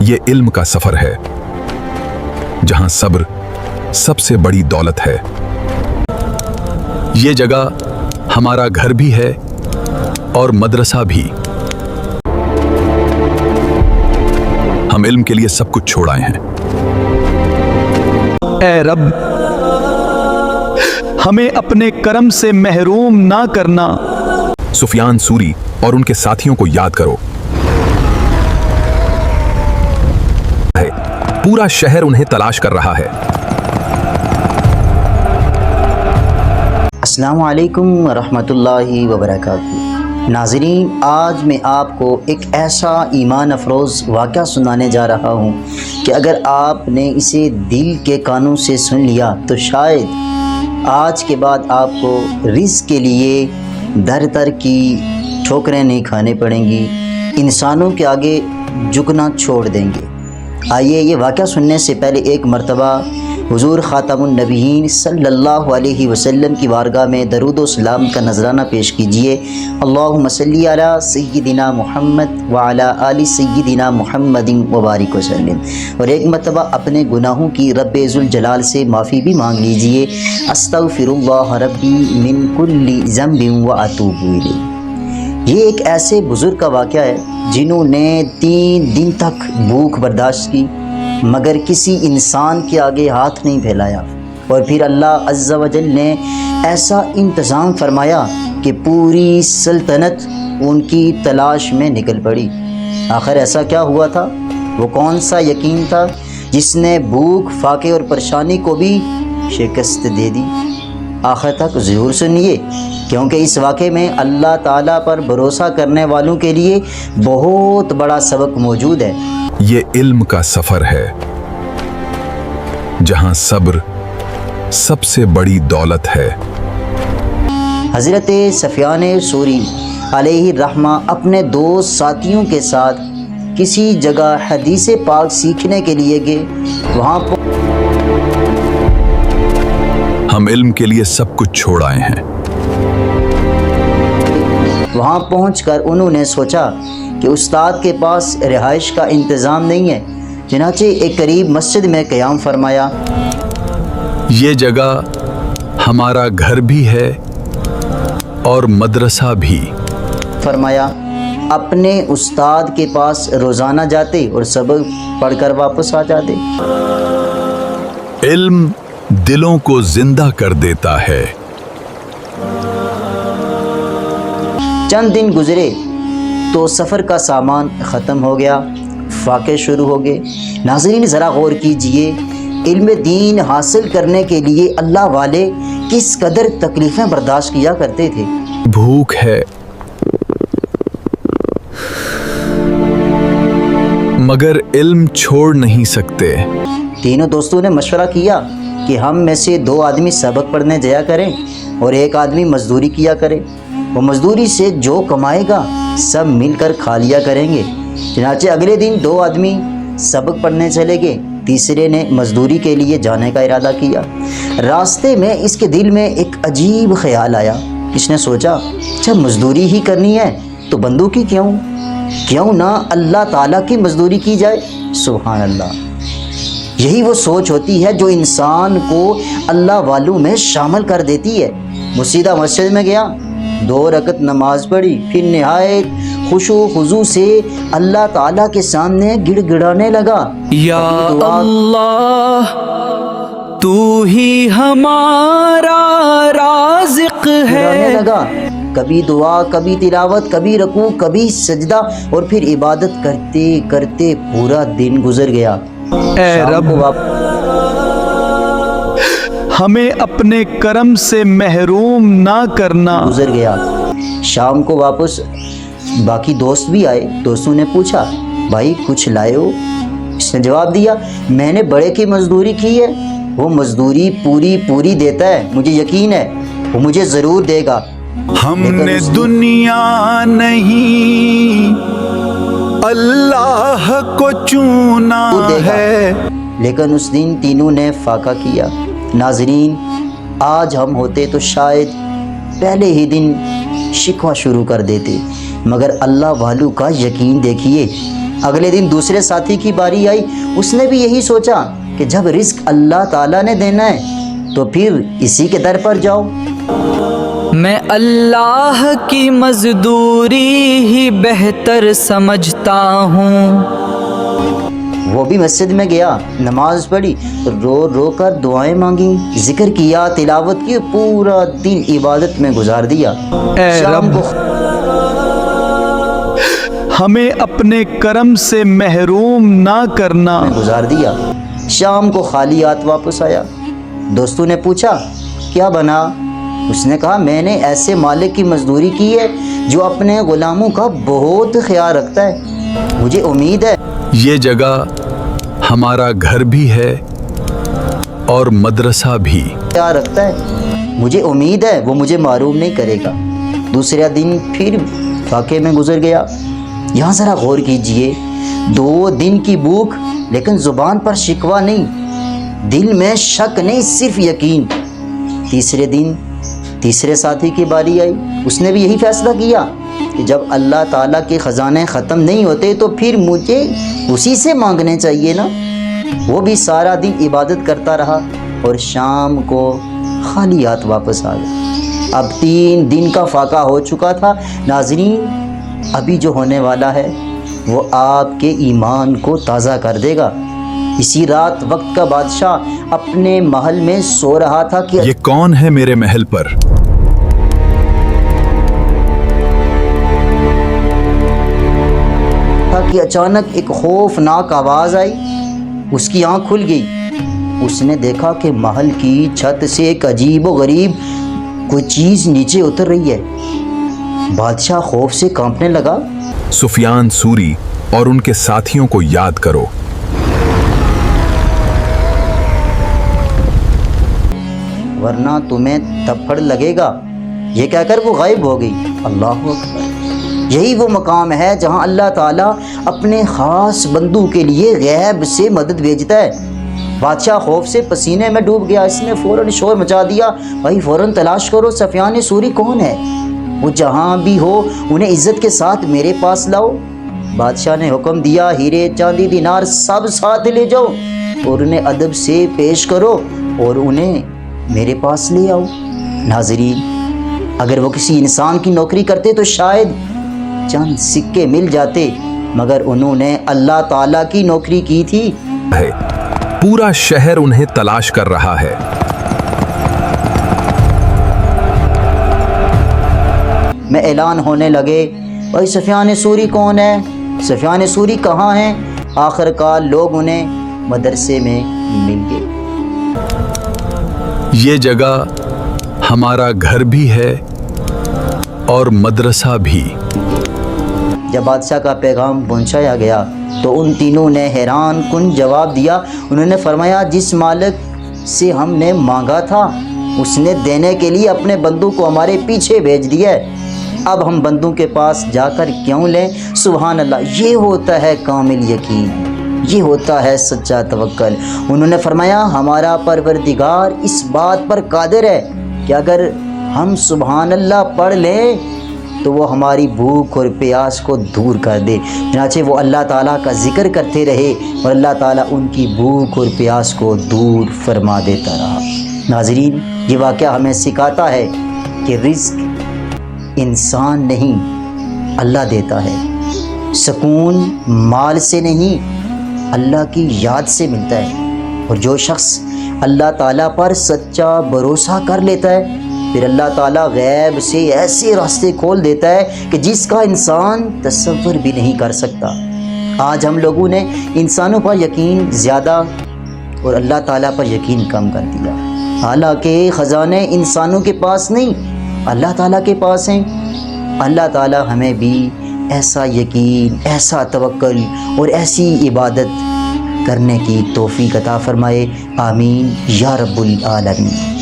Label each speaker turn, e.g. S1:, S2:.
S1: ये इल्म का सफर है जहां सब्र सबसे बड़ी दौलत है। ये जगह हमारा घर भी है और मदरसा भी। हम इल्म के लिए सब कुछ छोड़ आए हैं।
S2: ऐ रब, हमें अपने करम से महरूम ना करना।
S1: सुफियान सूरी और उनके साथियों को याद करो। पूरा शहर उन्हें तलाश कर रहा है।
S3: अस्सलामु अलैकुम रहमतुल्लाहि व बरकातहू। नाज़रीन, आज मैं आपको एक ऐसा ईमान अफरोज़ वाक़या सुनाने जा रहा हूँ कि अगर आपने इसे दिल के कानों से सुन लिया तो शायद आज के बाद आपको रिज़्क़ के लिए दर दर की ठोकरें नहीं खाने पड़ेंगी, इंसानों के आगे झुकना छोड़ देंगे। आइए ये वाक़या सुनने से पहले एक मरतबा हुज़ूर ख़ातमुन नबीयीन सल्लल्लाहु अलैहि वसल्लम की बारगाह में दरूद व सलाम का नजराना पेश कीजिए। अल्लाहुम्मा सल्ली अला सय्यिदिना मुहम्मद व अला आलि सय्यिदिना मुहम्मदिन व बारिक वसल्लम। और एक मरतबा अपने गुनाहों की रब्बे ज़ुल जलाल से माफ़ी भी मांग लीजिए। अस्तग़फिरुल्लाह रब्बी मिन कुल्ली ज़ंबिन व अतूबु इलैह। ये एक ऐसे बुज़ुर्ग का वाक़या है जिन्होंने 3 दिन तक भूख बर्दाश्त की मगर किसी इंसान के आगे हाथ नहीं फैलाया। और फिर अल्लाह अज़्ज़ा व जल ने ऐसा इंतज़ाम फरमाया कि पूरी सल्तनत उनकी तलाश में निकल पड़ी। आखिर ऐसा क्या हुआ था? वो कौन सा यकीन था जिसने भूख, फाके और परेशानी को भी शिकस्त दे दी? आखिर तक ज़रूर सुनिए, क्योंकि इस वाक़े में अल्लाह ताला पर भरोसा करने वालों के लिए बहुत बड़ा सबक मौजूद है।
S1: ये इल्म का सफर है जहां सब्र सबसे बड़ी दौलत है।
S3: हज़रत सुफियान सूरी अलैहि रहमा अपने दोस्त साथियों के साथ किसी जगह हदीस पाक सीखने के लिए गए।
S1: हम इल्म के लिए सब कुछ छोड़ आए हैं।
S3: वहाँ पहुँचकर उन्होंने सोचा कि उस्ताद के पास रिहाइश का इंतज़ाम नहीं है। चनाचे एक करीब मस्जिद में क़याम फरमाया।
S1: ये जगह हमारा घर भी है और मदरसा भी।
S3: फरमाया अपने उस्ताद के पास रोज़ाना जाते और सबक पढ़कर वापस आ जाते।
S1: इल्म दिलों को जिंदा कर देता है।
S3: चंद दिन गुजरे तो सफ़र का सामान ख़त्म हो गया, फाके शुरू हो गए। नाज़रीन, ज़रा गौर कीजिए, इल्म दीन हासिल करने के लिए अल्लाह वाले किस कदर तकलीफ़ें बर्दाश्त किया करते थे।
S1: भूख है मगर इल्म छोड़ नहीं सकते।
S3: तीनों दोस्तों ने मशवरा किया कि हम में से 2 आदमी सबक पढ़ने जाया करें और एक आदमी मजदूरी किया करे। वो मजदूरी से जो कमाएगा सब मिलकर खा लिया करेंगे। चनाचे अगले दिन 2 आदमी सबक पढ़ने चले गए, तीसरे ने मजदूरी के लिए जाने का इरादा किया। रास्ते में इसके दिल में एक अजीब ख्याल आया। इसने सोचा, जब मजदूरी ही करनी है तो बंदूक ही क्यों ना अल्लाह ताला की मजदूरी की जाए। सुभान अल्लाह, यही वो सोच होती है जो इंसान को अल्लाह वालों में शामिल कर देती है। वो सीधा मस्जिद में गया, 2 रकत नमाज पढ़ी, फिर निहायत खुशू खुजू से अल्लाह ताला के सामने गिड़गिड़ाने लगा, या अल्लाह
S2: तू ही हमारा राज़िक़ है।
S3: लगा कभी दुआ, कभी तिलावत, कभी रकू, कभी सजदा, और फिर इबादत करते करते पूरा दिन गुजर गया।
S2: ऐ रब, हमें अपने करम से महरूम ना करना।
S3: गुजर गया। शाम को वापस बाकी दोस्त भी आए। दोस्तों ने पूछा, भाई कुछ लाए हो? इसने जवाब दिया, मैंने बड़े की मजदूरी की है, वो मजदूरी पूरी देता है, मुझे यकीन है वो मुझे ज़रूर देगा।
S2: हमने दुनिया नहीं अल्लाह को चुना है।
S3: लेकिन उस दिन तीनों ने फाका किया। नाज़रीन, आज हम होते तो शायद पहले ही दिन शिकवा शुरू कर देते, मगर अल्लाह वालों का यकीन देखिए, اگلے دن دوسرے ساتھی کی باری آئی، اس نے بھی یہی سوچا کہ جب رزق اللہ تعالیٰ نے دینا ہے تو پھر اسی کے در پر جاؤ۔
S4: میں اللہ کی مزدوری ہی بہتر سمجھتا ہوں۔
S3: وہ بھی مسجد میں گیا، نماز پڑھی، رو رو کر دعائیں مانگی، ذکر کیا، تلاوت کی، پورا دن عبادت میں گزار دیا۔
S2: اے
S3: شام
S2: رب،
S3: کو
S2: ہمیں اپنے کرم سے محروم نہ کرنا۔
S3: گزار دیا۔ شام کو خالی ہاتھ واپس آیا۔ دوستوں نے پوچھا کیا بنا؟ اس نے کہا میں نے ایسے مالک کی مزدوری کی ہے جو اپنے غلاموں کا بہت خیال رکھتا ہے، مجھے امید ہے
S1: یہ جگہ ہمارا گھر بھی ہے اور مدرسہ بھی۔
S3: خیال رکھتا ہے، مجھے امید ہے وہ مجھے معروف نہیں کرے گا۔ دوسرا دن پھر فاقے میں گزر گیا۔ یہاں ذرا غور کیجئے، 2 دن کی بھوک لیکن زبان پر شکوہ نہیں، دل میں شک نہیں، صرف یقین۔ تیسرے دن تیسرے ساتھی کی باری آئی، اس نے بھی یہی فیصلہ کیا کہ جب اللہ تعالیٰ کے خزانے ختم نہیں ہوتے تو پھر مجھے اسی سے مانگنے چاہیے نا۔ وہ بھی سارا دن عبادت کرتا رہا اور شام کو خالی ہاتھ واپس آ گیا۔ اب 3 دن کا فاقہ ہو چکا تھا۔ ناظرین، ابھی جو ہونے والا ہے وہ آپ کے ایمان کو تازہ کر دے گا۔ اسی رات وقت کا بادشاہ اپنے محل میں سو رہا تھا کہ
S1: یہ کون ہے میرے محل پر؟
S3: اچانک ایک خوفناک آواز آئی، اس کی آنکھ کھل گئی۔ اس نے دیکھا کہ محل کی چھت سے ایک عجیب و غریب کوئی چیز نیچے اتر رہی ہے۔ بادشاہ خوف سے کانپنے لگا۔
S1: سفیان سوری اور ان کے ساتھیوں کو یاد کرو،
S3: ورنہ تمہیں تھپڑ لگے گا، یہ کہہ کر وہ غائب ہو گئی۔ اللہ اکبر! یہی وہ مقام ہے جہاں اللہ تعالیٰ اپنے خاص بندوں کے لیے غیب سے مدد بھیجتا ہے۔ بادشاہ خوف سے پسینے میں ڈوب گیا۔ اس نے فوراً شور مچا دیا، بھائی فوراً تلاش کرو، سفیان سوری کون ہے؟ وہ جہاں بھی ہو انہیں عزت کے ساتھ میرے پاس لاؤ۔ بادشاہ نے حکم دیا، ہیرے چاندی دینار سب ساتھ لے جاؤ اور انہیں ادب سے پیش کرو اور انہیں میرے پاس لے آؤ۔ ناظرین، اگر وہ کسی انسان کی نوکری کرتے تو شاید چند سکے مل جاتے، مگر انہوں نے اللہ تعالیٰ کی نوکری کی تھی۔
S1: پورا شہر انہیں تلاش کر رہا ہے۔
S3: میں اعلان ہونے لگے، بھائی سفیان سوری کون ہے؟ سفیان سوری کہاں ہیں؟ آخر کار لوگ انہیں مدرسے میں مل گئے۔
S1: یہ جگہ ہمارا گھر بھی ہے اور مدرسہ بھی۔
S3: جب بادشاہ کا پیغام پہنچایا گیا تو ان تینوں نے حیران کن جواب دیا۔ انہوں نے فرمایا، جس مالک سے ہم نے مانگا تھا اس نے دینے کے لیے اپنے بندوں کو ہمارے پیچھے بھیج دیا ہے، اب ہم بندوں کے پاس جا کر کیوں لیں؟ سبحان اللہ! یہ ہوتا ہے کامل یقین، یہ ہوتا ہے سچا توکل۔ انہوں نے فرمایا، ہمارا پروردگار اس بات پر قادر ہے کہ اگر ہم سبحان اللہ پڑھ لیں تو وہ ہماری بھوک اور پیاس کو دور کر دے۔ چنانچہ وہ اللہ تعالیٰ کا ذکر کرتے رہے اور اللہ تعالیٰ ان کی بھوک اور پیاس کو دور فرما دیتا رہا۔ ناظرین، یہ واقعہ ہمیں سکھاتا ہے کہ رزق انسان نہیں اللہ دیتا ہے، سکون مال سے نہیں اللہ کی یاد سے ملتا ہے، اور جو شخص اللہ تعالیٰ پر سچا بھروسہ کر لیتا ہے پھر اللہ تعالیٰ غیب سے ایسے راستے کھول دیتا ہے کہ جس کا انسان تصور بھی نہیں کر سکتا۔ آج ہم لوگوں نے انسانوں پر یقین زیادہ اور اللہ تعالیٰ پر یقین کم کر دیا، حالانکہ خزانے انسانوں کے پاس نہیں، اللہ تعالیٰ کے پاس ہیں۔ اللہ تعالیٰ ہمیں بھی ایسا یقین، ایسا توکل اور ایسی عبادت کرنے کی توفیق عطا فرمائے۔ آمین یا رب العالمین۔